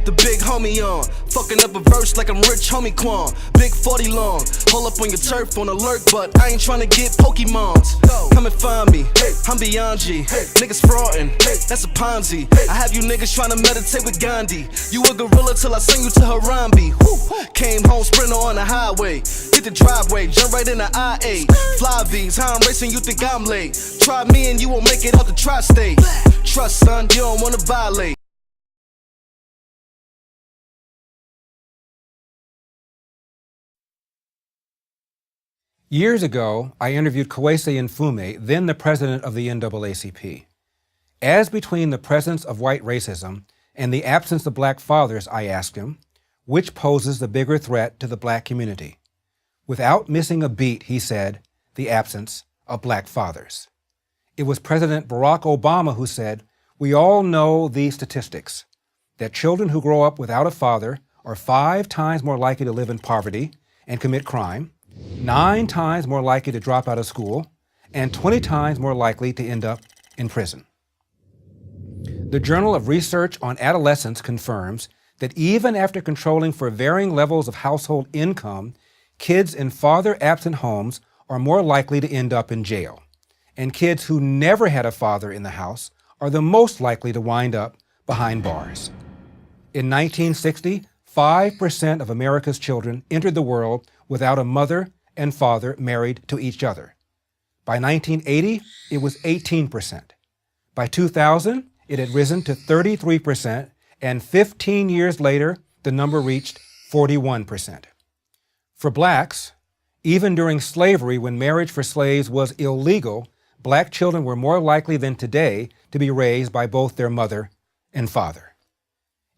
the big homie on. Fucking up a verse like I'm rich homie Quan. Big 40 long, hold up on your turf on alert, but I ain't tryna get Pokemons. Come and find me, I'm beyond G. Niggas fraudin', that's a Ponzi. I have you niggas tryna meditate with Gandhi. You a gorilla till I send you to Harambe. Came home sprinter on the highway, hit the driveway, jump right in the I-8. Fly V's, how I'm racing, you think I'm late. Try me and you won't make it out the tri-state. Trust son, you don't wanna violate. Years ago, I interviewed Kwesi Mfume, then the president of the NAACP. As between the presence of white racism and the absence of black fathers, I asked him, which poses the bigger threat to the black community? Without missing a beat, he said, the absence of black fathers. It was President Barack Obama who said, we all know these statistics, that children who grow up without a father are 5 times more likely to live in poverty and commit crime, 9 times more likely to drop out of school, and 20 times more likely to end up in prison. The Journal of Research on Adolescence confirms that even after controlling for varying levels of household income, kids in father-absent homes are more likely to end up in jail, and kids who never had a father in the house are the most likely to wind up behind bars. In 1960, 5% of America's children entered the world without a mother and father married to each other. By 1980, it was 18%. By 2000, it had risen to 33%, and 15 years later, the number reached 41%. For blacks, even during slavery, when marriage for slaves was illegal, black children were more likely than today to be raised by both their mother and father.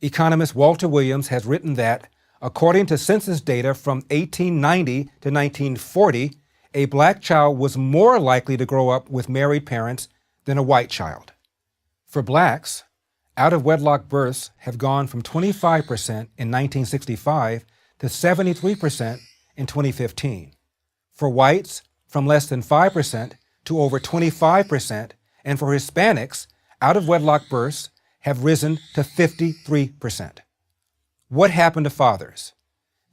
Economist Walter Williams has written that, according to census data from 1890 to 1940, a black child was more likely to grow up with married parents than a white child. For blacks, out-of-wedlock births have gone from 25% in 1965 to 73% in 2015. For whites, from less than 5% to over 25%, and for Hispanics, out-of-wedlock births have risen to 53%. What happened to fathers?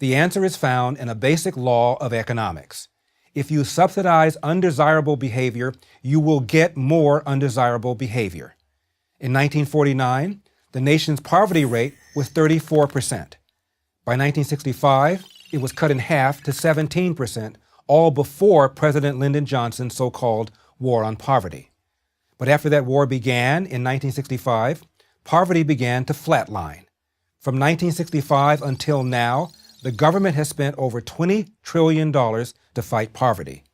The answer is found in a basic law of economics. If you subsidize undesirable behavior, you will get more undesirable behavior. In 1949, the nation's poverty rate was 34%. By 1965, it was cut in half to 17%, all before President Lyndon Johnson's so-called war on poverty. But after that war began in 1965, poverty began to flatline. From 1965 until now, the government has spent over $20 trillion to fight poverty.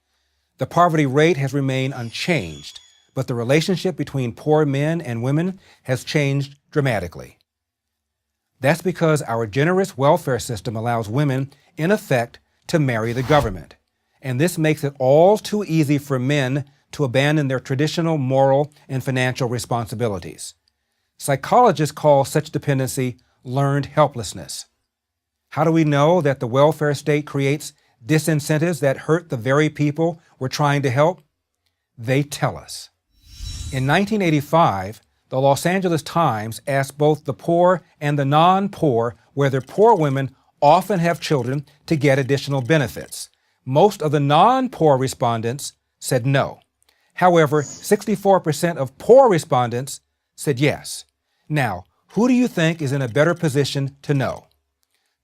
The poverty rate has remained unchanged, but the relationship between poor men and women has changed dramatically. That's because our generous welfare system allows women, in effect, to marry the government. And this makes it all too easy for men to abandon their traditional moral and financial responsibilities. Psychologists call such dependency learned helplessness. How do we know that the welfare state creates disincentives that hurt the very people we're trying to help? They tell us. In 1985, the Los Angeles Times asked both the poor and the non-poor whether poor women often have children to get additional benefits. Most of the non-poor respondents said no. However, 64% of poor respondents said yes. Now, who do you think is in a better position to know?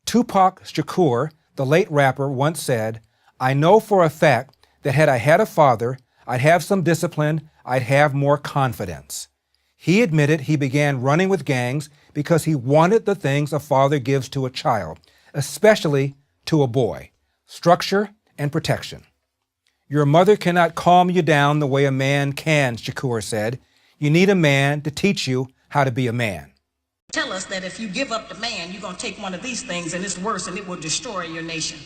Tupac Shakur, the late rapper, once said, "I know for a fact that had I had a father, I'd have some discipline, I'd have more confidence." He admitted he began running with gangs because he wanted the things a father gives to a child, especially to a boy: structure and protection. "Your mother cannot calm you down the way a man can," Shakur said. "You need a man to teach you how to be a man." Tell us that if you give up the man, you're going to take one of these things and it's worse and it will destroy your nation.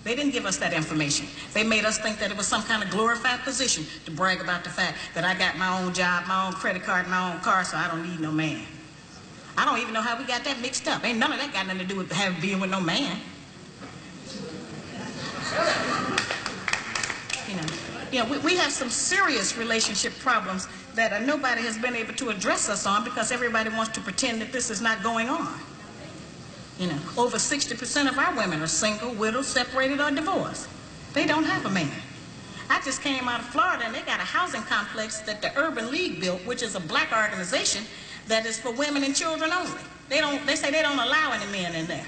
They didn't give us that information. They made us think that it was some kind of glorified position to brag about the fact that I got my own job, my own credit card, my own car, so I don't need no man. I don't even know how we got that mixed up. Ain't none of that got nothing to do with being with no man. We have some serious relationship problems that nobody has been able to address us on because everybody wants to pretend that this is not going on. You know, over 60% of our women are single, widowed, separated, or divorced. They don't have a man. I just came out of Florida, and they got a housing complex that the Urban League built, which is a black organization that is for women and children only. They say they don't allow any men in there.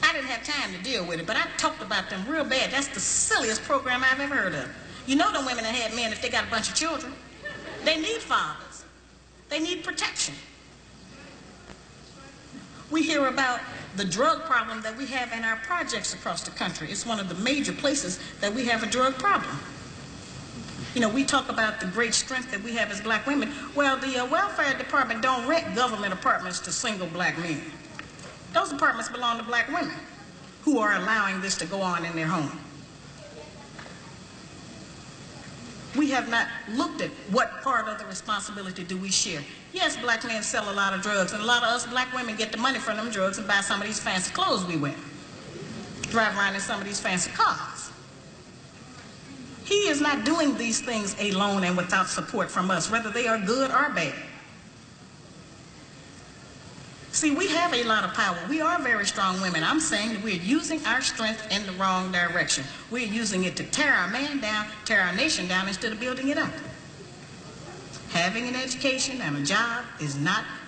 I didn't have time to deal with it, but I talked about them real bad. That's the silliest program I've ever heard of. You know the women that had men if they got a bunch of children. They need fathers. They need protection. We hear about the drug problem that we have in our projects across the country. It's one of the major places that we have a drug problem. You know, we talk about the great strength that we have as black women. Well, the welfare department don't rent government apartments to single black men. Those apartments belong to black women who are allowing this to go on in their home. We have not looked at what part of the responsibility do we share. Yes, black men sell a lot of drugs, and a lot of us black women get the money from them drugs and buy some of these fancy clothes we wear. Drive around in some of these fancy cars. He is not doing these things alone and without support from us, whether they are good or bad. See, we have a lot of power. We are very strong women. I'm saying that we're using our strength in the wrong direction. We're using it to tear our man down, tear our nation down, instead of building it up. Having an education and a job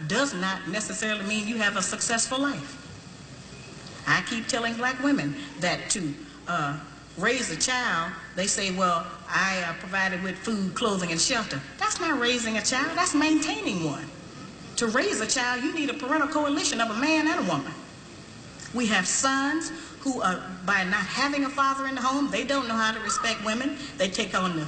does not necessarily mean you have a successful life. I keep telling black women that to raise a child, they say, well, I provided with food, clothing, and shelter. That's not raising a child, that's maintaining one. To raise a child, you need a parental coalition of a man and a woman. We have sons who, by not having a father in the home, they don't know how to respect women. They take on the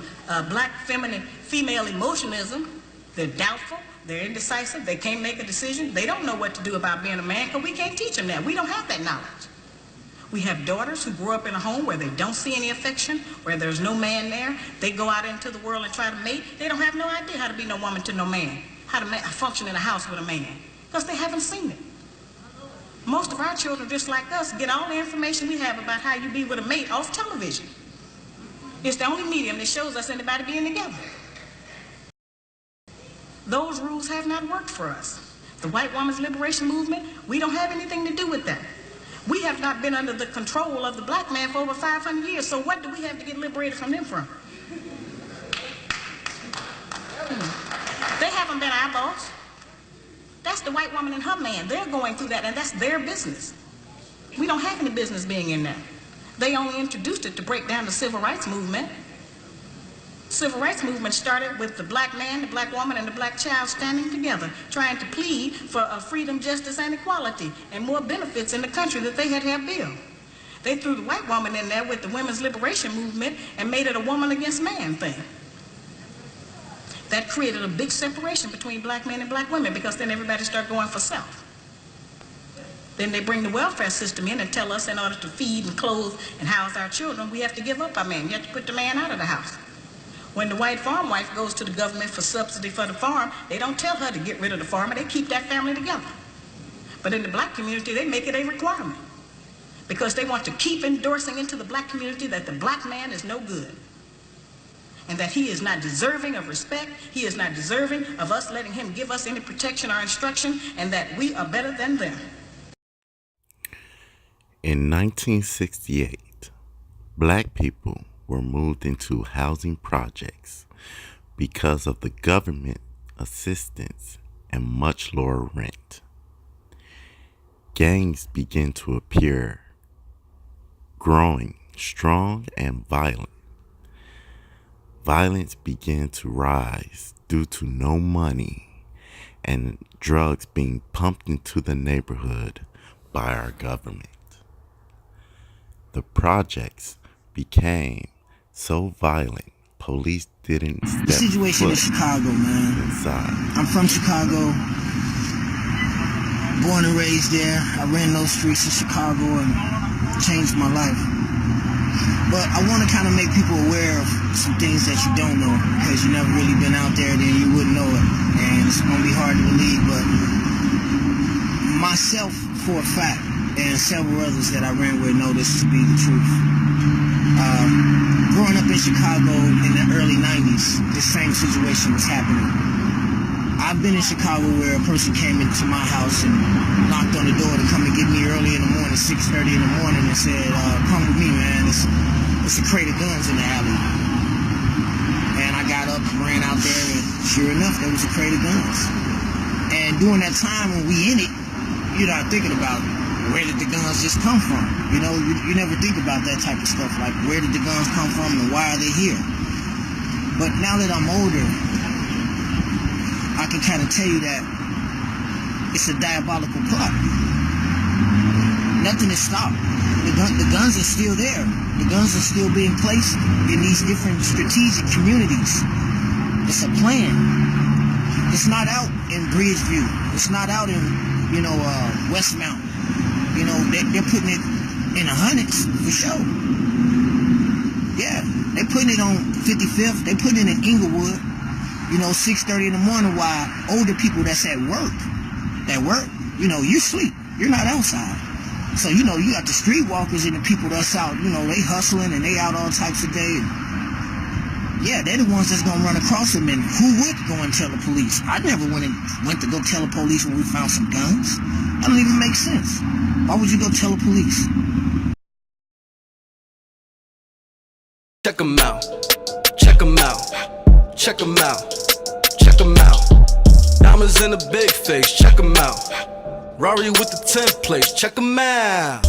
black female emotionalism. They're doubtful, they're indecisive, they can't make a decision. They don't know what to do about being a man because we can't teach them that. We don't have that knowledge. We have daughters who grow up in a home where they don't see any affection, where there's no man there. They go out into the world and try to mate. They don't have no idea how to be no woman to no man, how to function in a house with a man, because they haven't seen it. Most of our children, just like us, get all the information we have about how you be with a mate off television. It's the only medium that shows us anybody being together. Those rules have not worked for us. The white woman's liberation movement, we don't have anything to do with that. We have not been under the control of the black man for over 500 years, so what do we have to get liberated from them from? They haven't been our boss. That's the white woman and her man. They're going through that, and that's their business. We don't have any business being in that. They only introduced it to break down the civil rights movement. Civil rights movement started with the black man, the black woman, and the black child standing together, trying to plead for freedom, justice, and equality, and more benefits in the country that they had to have built. They threw the white woman in there with the women's liberation movement and made it a woman against man thing. That created a big separation between black men and black women, because then everybody started going for self. Then they bring the welfare system in and tell us in order to feed and clothe and house our children, we have to give up our man. You have to put the man out of the house. When the white farm wife goes to the government for subsidy for the farm, they don't tell her to get rid of the farmer, they keep that family together. But in the black community, they make it a requirement, because they want to keep endorsing into the black community that the black man is no good, and that he is not deserving of respect, he is not deserving of us letting him give us any protection or instruction, and that we are better than them. In 1968, black people were moved into housing projects because of the government assistance and much lower rent. Gangs began to appear, growing strong and violent. Violence began to rise due to no money and drugs being pumped into the neighborhood by our government. The projects became so violent, police didn't step The situation in foot Chicago, man. inside. I'm from Chicago, born and raised there. I ran those streets in Chicago and changed my life. But I want to kind of make people aware of some things that you don't know, because you never really been out there, then you wouldn't know it. And it's going to be hard to believe, but myself, for a fact, and several others that I ran with know this to be the truth. Growing up in Chicago in the early 90s, this same situation was happening. I've been in Chicago where a person came into my house and knocked on the door to come and get me early in the morning, 6:30 in the morning, and said, come with me, man. It's a crate of guns in the alley. And I got up, ran out there, and sure enough, there was a crate of guns. And during that time when we in it, you're not thinking about where did the guns just come from. You know, you never think about that type of stuff, like where did the guns come from and why are they here? But now that I'm older, I can kind of tell you that it's a diabolical plot. Nothing is stopped. The guns are still there. The guns are still being placed in these different strategic communities. It's a plan. It's not out in Bridgeview. It's not out in, Westmount. They're putting it in the hundreds for sure. Yeah, they're putting it on 55th. They're putting it in Inglewood. 6:30 in the morning while older people that's at work, you sleep. You're not outside. So, you got the streetwalkers and the people that's out, they hustling and they out all types of day. Yeah, they're the ones that's going to run across them, and who would go and tell the police? I never went to go tell the police when we found some guns. That don't even make sense. Why would you go tell the police? Check 'em out. Check 'em out. Check 'em out. Check 'em out. Diamonds in a big face. Check 'em out. Rari with the 10 plates. Check 'em out.